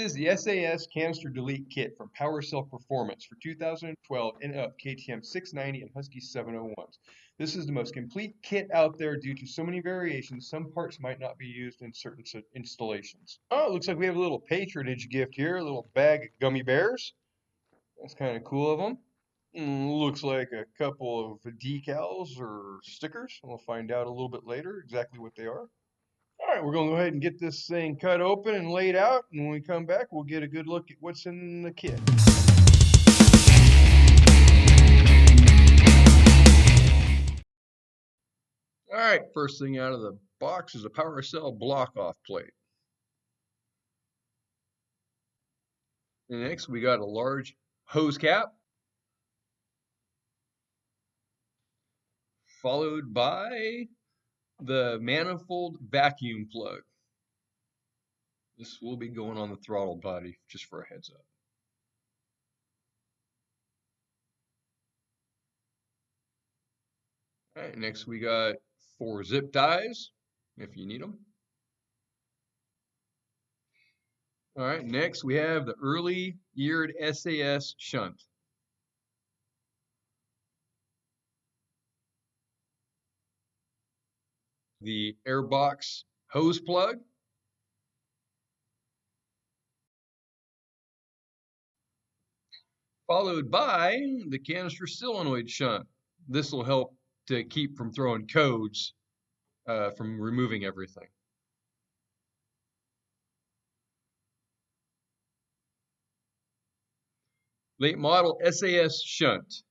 is the SAS Canister Delete Kit from PowerCell Performance for 2012 in-up KTM 690 and Husky 701s. This is the most complete kit out there due to so many variations. Some parts might not be used in certain installations. Oh, it looks like we have a little patronage gift here, a little bag of gummy bears. That's kind of cool of them. Looks like a couple of decals or stickers. We'll find out a little bit later exactly what they are. All right, we're going to go ahead and get this thing cut open and laid out, and when we come back, we'll get a good look at what's in the kit. All right, first thing out of the box is a PowerCell block-off plate. And next, we got a large hose cap, followed by the manifold vacuum plug. This will be going on the throttle body, just for a heads up. All right, next we got 4 zip ties, if you need them. All right, next we have the early yeared SAS shunt. The airbox hose plug. Followed by the canister solenoid shunt. This will help to keep from throwing codes from removing everything. Late model SAS shunt.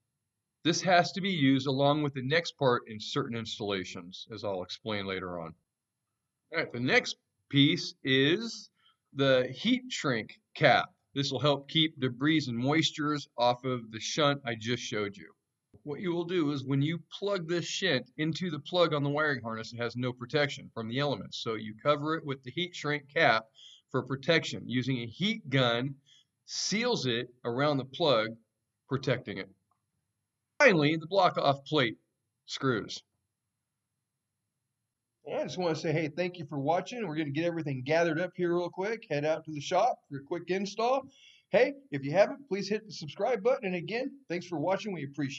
This has to be used along with the next part in certain installations, as I'll explain later on. All right, the next piece is the heat shrink cap. This will help keep debris and moistures off of the shunt I just showed you. What you will do is when you plug this shunt into the plug on the wiring harness, it has no protection from the elements. So you cover it with the heat shrink cap for protection. Using a heat gun seals it around the plug, protecting it. Finally, the block-off plate screws. I just want to say, hey, thank you for watching. We're going to get everything gathered up here real quick, head out to the shop for a quick install. Hey, if you haven't, please hit the subscribe button. And again, thanks for watching. We appreciate it.